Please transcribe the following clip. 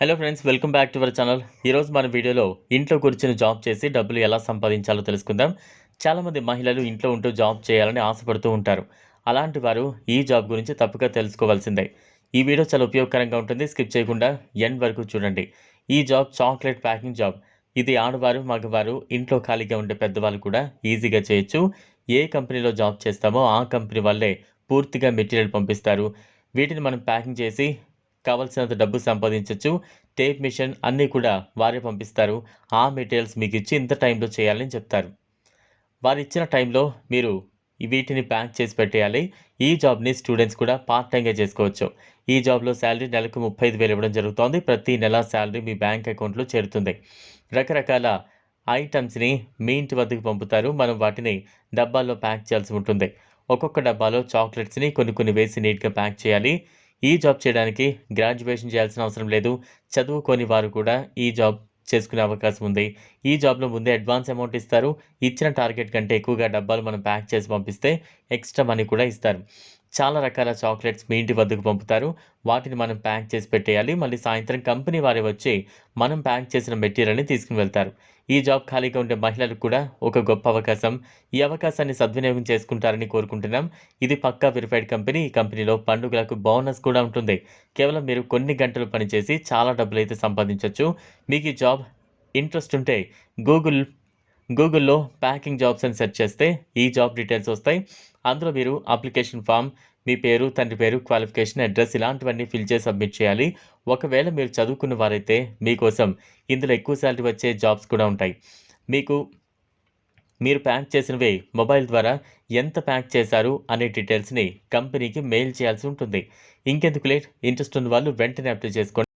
Hello friends, welcome back to our channel. ఈరోజు మన వీడియోలో ఇంట్లో కూర్చొని జాబ్ చేసి డబ్బులు ఎలా సంపాదించాలో తెలుసుకుందాం. చాలామంది మహిళలు ఇంట్లో ఉంటూ జాబ్ చేయాలని ఆశపడుతూ ఉంటారు. అలాంటి వారు ఈ జాబ్ గురించి తప్పక తెలుసుకోవాల్సిందే. ఈ వీడియో చాలా ఉపయోగకరంగా ఉంటుంది. స్కిప్ చేయకుండా ఎండ్ వరకు చూడండి. ఈ జాబ్ చాక్లెట్ ప్యాకింగ్ జాబ్. ఇది ఆడవారు, మగవారు, ఇంట్లో ఖాళీగా ఉండే పెద్దవాళ్ళు కూడా ఈజీగా చేయొచ్చు. ఏ కంపెనీలో జాబ్ చేస్తామో ఆ కంపెనీ వాళ్ళే పూర్తిగా మెటీరియల్ పంపిస్తారు. వీటిని మనం ప్యాకింగ్ చేసి కావాల్సినంత డబ్బు సంపాదించొచ్చు. టేప్ మిషన్ అన్నీ కూడా వారే పంపిస్తారు. ఆ మెటీరియల్స్ మీకిచ్చి ఇంత టైంలో చేయాలని చెప్తారు. వారిచ్చిన టైంలో మీరు వీటిని ప్యాక్ చేసి పెట్టేయాలి. ఈ జాబ్‌ని స్టూడెంట్స్ కూడా పార్ట్ టైమ్‌గా చేసుకోవచ్చు. ఈ జాబ్‌లో సాలరీ నెలకు 35,000 ఇవ్వడం జరుగుతోంది. ప్రతి నెల సాలరీ మీ బ్యాంక్ అకౌంట్‌లో చేరుతుంది. రకరకాల ఐటెమ్స్‌ని మీ ఇంటి వద్దకు పంపుతారు. మనం వాటిని డబ్బాల్లో ప్యాక్ చేయాల్సి ఉంటుంది. ఒక్కొక్క డబ్బాలో చాక్లెట్స్‌ని కొన్ని వేసి నీట్‌గా ప్యాక్ చేయాలి. ఈ జాబ్ చేయడానికి గ్రాడ్యుయేషన్ చేయాల్సిన అవసరం లేదు. చదువుకోని వారు కూడా ఈ జాబ్ చేసుకునే అవకాశం ఉంది. ఈ జాబ్‌లో ముందే అడ్వాన్స్ అమౌంట్ ఇస్తారు. ఇచ్చిన టార్గెట్ కంటే ఎక్కువగా డబ్బాలు మనం ప్యాక్ చేసి పంపిస్తే ఎక్స్‌ట్రా మనీ కూడా ఇస్తారు. చాలా రకాల చాక్లెట్స్ మీ ఇంటి వద్దకు పంపుతారు. వాటిని మనం ప్యాక్ చేసి పెట్టేయాలి. మళ్ళీ సాయంత్రం కంపెనీ వారే వచ్చి మనం ప్యాక్ చేసిన మెటీరియల్‌ని తీసుకొని వెళ్తారు. ఈ జాబ్ ఖాళీగా ఉండే మహిళలకు కూడా ఒక గొప్ప అవకాశం. ఈ అవకాశాన్ని సద్వినియోగం చేసుకుంటారని కోరుకుంటున్నాం. ఇది పక్కా వెరిఫైడ్ కంపెనీ. ఈ కంపెనీలో పండుగలకు బోనస్ కూడా ఉంటుంది. కేవలం మీరు కొన్ని గంటలు పనిచేసి చాలా డబ్బులైతే సంపాదించొచ్చు. మీకు ఈ జాబ్ ఇంట్రెస్ట్ ఉంటే గూగుల్‌లో ప్యాకింగ్ జాబ్స్ అని సెర్చ్ చేస్తే ఈ జాబ్ డీటెయిల్స్ వస్తాయి. అందులో మీరు అప్లికేషన్ ఫామ్, మీ పేరు, తండ్రి పేరు, క్వాలిఫికేషన్, అడ్రెస్ ఇలాంటివన్నీ ఫిల్ చేసి సబ్మిట్ చేయాలి. ఒకవేళ మీరు చదువుకున్న వారైతే మీకోసం ఇందులో ఎక్కువ సాలరీ వచ్చే జాబ్స్ కూడా ఉంటాయి. మీకు మీరు ప్యాక్ చేసినవి మొబైల్ ద్వారా ఎంత ప్యాక్ చేశారు అనే డీటెయిల్స్‌ని కంపెనీకి మెయిల్ చేయాల్సి ఉంటుంది. ఇంకెందుకు లేట్, ఇంట్రెస్ట్ ఉన్న వాళ్ళు వెంటనే అప్లై చేసుకోండి.